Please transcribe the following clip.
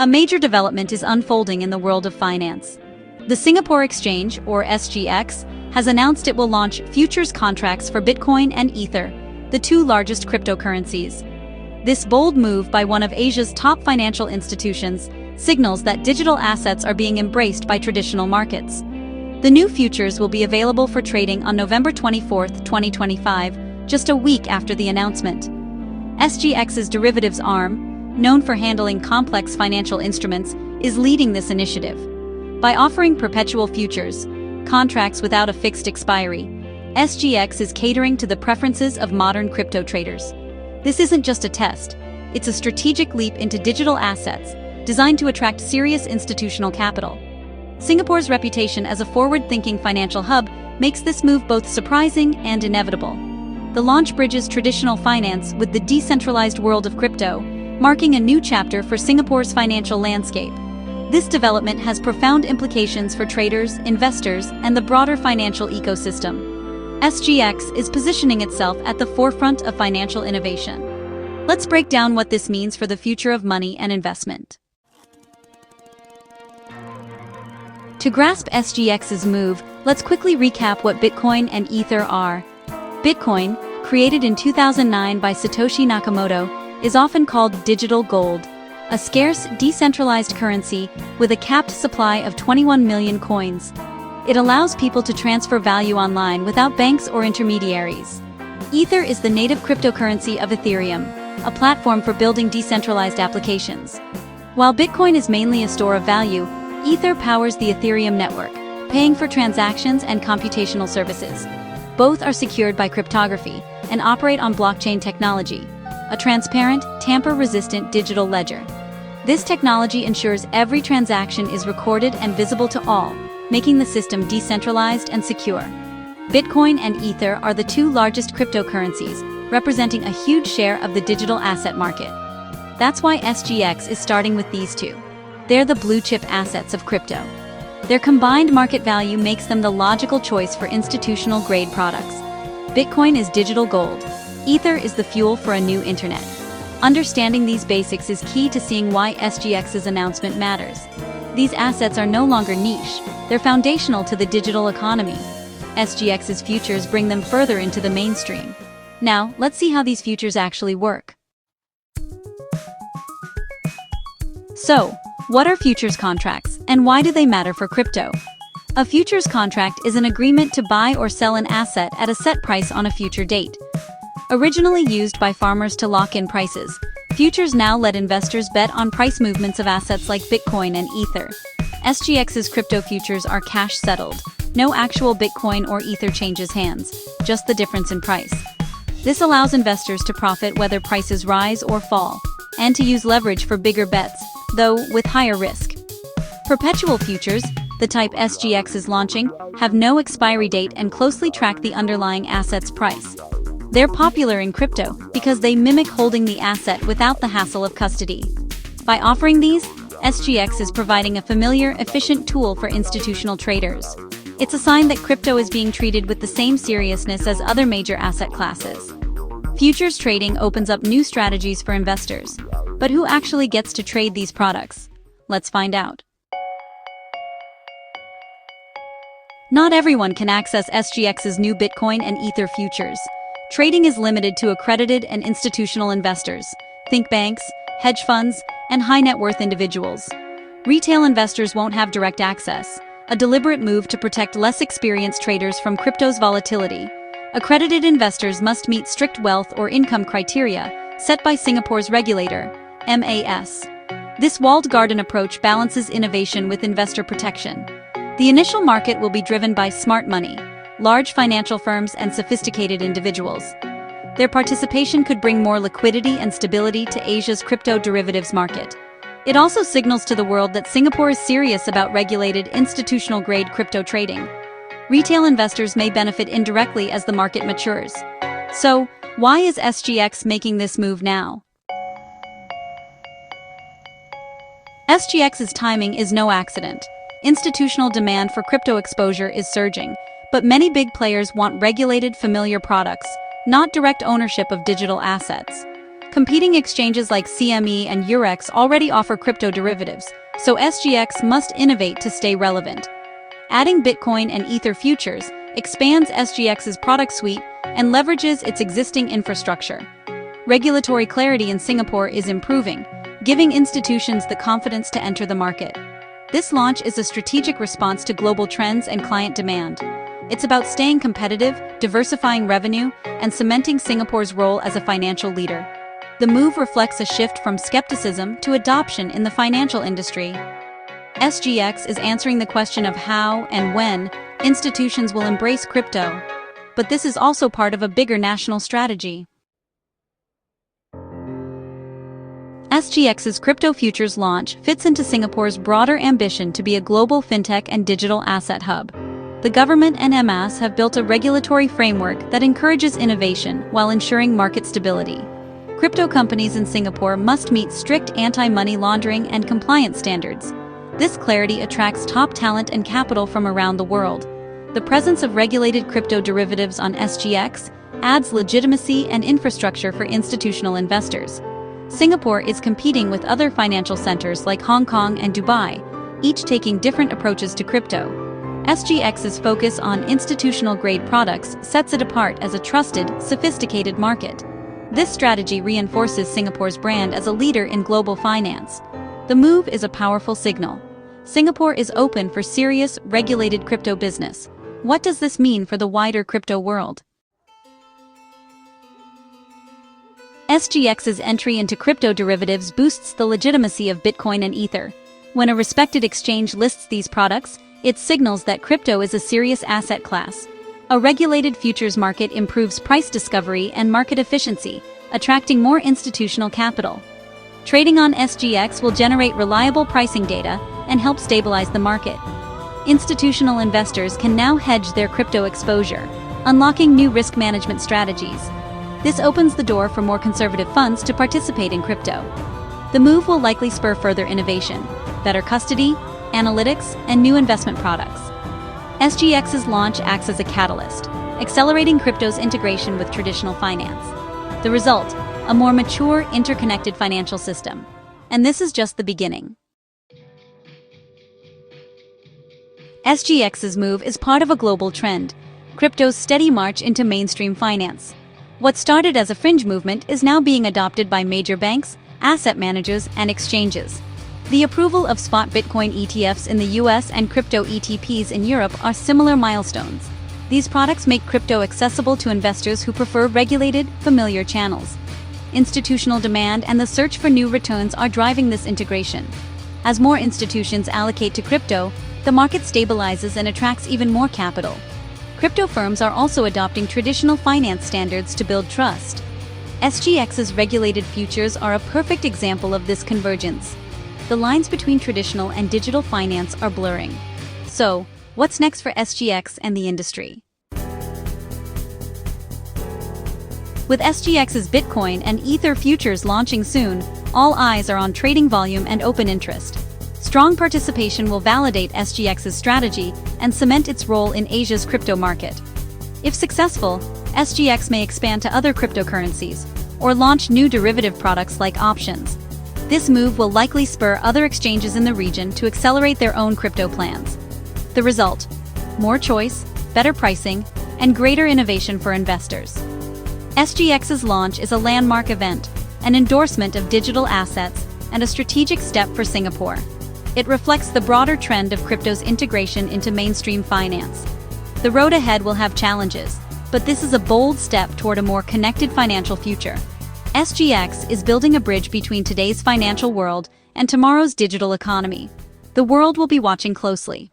A major development is unfolding in the world of finance. The Singapore Exchange, or SGX, has announced it will launch futures contracts for Bitcoin and Ether, the two largest cryptocurrencies. This bold move by one of Asia's top financial institutions signals that digital assets are being embraced by traditional markets. The new futures will be available for trading on November 24, 2025, just a week after the announcement. SGX's derivatives arm, known for handling complex financial instruments, is leading this initiative. By offering perpetual futures, contracts without a fixed expiry, SGX is catering to the preferences of modern crypto traders. This isn't just a test, it's a strategic leap into digital assets designed to attract serious institutional capital. Singapore's reputation as a forward-thinking financial hub makes this move both surprising and inevitable. The launch bridges traditional finance with the decentralized world of crypto, marking a new chapter for Singapore's financial landscape. This development has profound implications for traders, investors, and the broader financial ecosystem. SGX is positioning itself at the forefront of financial innovation. Let's break down what this means for the future of money and investment. To grasp SGX's move, let's quickly recap what Bitcoin and Ether are. Bitcoin, created in 2009 by Satoshi Nakamoto, is often called digital gold, a scarce, decentralized currency with a capped supply of 21 million coins. It allows people to transfer value online without banks or intermediaries. Ether is the native cryptocurrency of Ethereum, a platform for building decentralized applications. While Bitcoin is mainly a store of value, Ether powers the Ethereum network, paying for transactions and computational services. Both are secured by cryptography and operate on blockchain technology, a transparent, tamper-resistant digital ledger. This technology ensures every transaction is recorded and visible to all, making the system decentralized and secure. Bitcoin and Ether are the two largest cryptocurrencies, representing a huge share of the digital asset market. That's why SGX is starting with these two. They're the blue-chip assets of crypto. Their combined market value makes them the logical choice for institutional-grade products. Bitcoin is digital gold. Ether is the fuel for a new internet. Understanding these basics is key to seeing why SGX's announcement matters. These assets are no longer niche, they're foundational to the digital economy. SGX's futures bring them further into the mainstream. Now, let's see how these futures actually work. So, what are futures contracts, and why do they matter for crypto? A futures contract is an agreement to buy or sell an asset at a set price on a future date. Originally used by farmers to lock in prices, futures now let investors bet on price movements of assets like Bitcoin and Ether. SGX's crypto futures are cash settled. No actual Bitcoin or Ether changes hands, just the difference in price. This allows investors to profit whether prices rise or fall, and to use leverage for bigger bets, though with higher risk. Perpetual futures, the type SGX is launching, have no expiry date and closely track the underlying asset's price. They're popular in crypto because they mimic holding the asset without the hassle of custody. By offering these, SGX is providing a familiar, efficient tool for institutional traders. It's a sign that crypto is being treated with the same seriousness as other major asset classes. Futures trading opens up new strategies for investors. But who actually gets to trade these products? Let's find out. Not everyone can access SGX's new Bitcoin and Ether futures. Trading is limited to accredited and institutional investors, think banks, hedge funds, and high-net-worth individuals. Retail investors won't have direct access, a deliberate move to protect less experienced traders from crypto's volatility. Accredited investors must meet strict wealth or income criteria set by Singapore's regulator, MAS. This walled garden approach balances innovation with investor protection. The initial market will be driven by smart money, large financial firms, and sophisticated individuals. Their participation could bring more liquidity and stability to Asia's crypto derivatives market. It also signals to the world that Singapore is serious about regulated, institutional-grade crypto trading. Retail investors may benefit indirectly as the market matures. So, why is SGX making this move now? SGX's timing is no accident. Institutional demand for crypto exposure is surging, but many big players want regulated, familiar products, not direct ownership of digital assets. Competing exchanges like CME and Eurex already offer crypto derivatives, so SGX must innovate to stay relevant. Adding Bitcoin and Ether futures expands SGX's product suite and leverages its existing infrastructure. Regulatory clarity in Singapore is improving, giving institutions the confidence to enter the market. This launch is a strategic response to global trends and client demand. It's about staying competitive, diversifying revenue, and cementing Singapore's role as a financial leader. The move reflects a shift from skepticism to adoption in the financial industry. SGX is answering the question of how and when institutions will embrace crypto. But this is also part of a bigger national strategy. SGX's crypto futures launch fits into Singapore's broader ambition to be a global fintech and digital asset hub. The government and MAS have built a regulatory framework that encourages innovation while ensuring market stability. Crypto companies in Singapore must meet strict anti-money laundering and compliance standards. This clarity attracts top talent and capital from around the world. The presence of regulated crypto derivatives on SGX adds legitimacy and infrastructure for institutional investors. Singapore is competing with other financial centers like Hong Kong and Dubai, each taking different approaches to crypto. SGX's focus on institutional-grade products sets it apart as a trusted, sophisticated market. This strategy reinforces Singapore's brand as a leader in global finance. The move is a powerful signal. Singapore is open for serious, regulated crypto business. What does this mean for the wider crypto world? SGX's entry into crypto derivatives boosts the legitimacy of Bitcoin and Ether. When a respected exchange lists these products, it signals that crypto is a serious asset class. A regulated futures market improves price discovery and market efficiency, attracting more institutional capital. Trading on SGX will generate reliable pricing data and help stabilize the market. Institutional investors can now hedge their crypto exposure, unlocking new risk management strategies. This opens the door for more conservative funds to participate in crypto. The move will likely spur further innovation, better custody, analytics, and new investment products. SGX's launch acts as a catalyst, accelerating crypto's integration with traditional finance. The result, a more mature, interconnected financial system. And this is just the beginning. SGX's move is part of a global trend, crypto's steady march into mainstream finance. What started as a fringe movement is now being adopted by major banks, asset managers, and exchanges. The approval of spot Bitcoin ETFs in the US and crypto ETPs in Europe are similar milestones. These products make crypto accessible to investors who prefer regulated, familiar channels. Institutional demand and the search for new returns are driving this integration. As more institutions allocate to crypto, the market stabilizes and attracts even more capital. Crypto firms are also adopting traditional finance standards to build trust. SGX's regulated futures are a perfect example of this convergence. The lines between traditional and digital finance are blurring. So, what's next for SGX and the industry? With SGX's Bitcoin and Ether futures launching soon, all eyes are on trading volume and open interest. Strong participation will validate SGX's strategy and cement its role in Asia's crypto market. If successful, SGX may expand to other cryptocurrencies or launch new derivative products like options. This move will likely spur other exchanges in the region to accelerate their own crypto plans. The result: more choice, better pricing, and greater innovation for investors. SGX's launch is a landmark event, an endorsement of digital assets, and a strategic step for Singapore. It reflects the broader trend of crypto's integration into mainstream finance. The road ahead will have challenges, but this is a bold step toward a more connected financial future. SGX is building a bridge between today's financial world and tomorrow's digital economy. The world will be watching closely.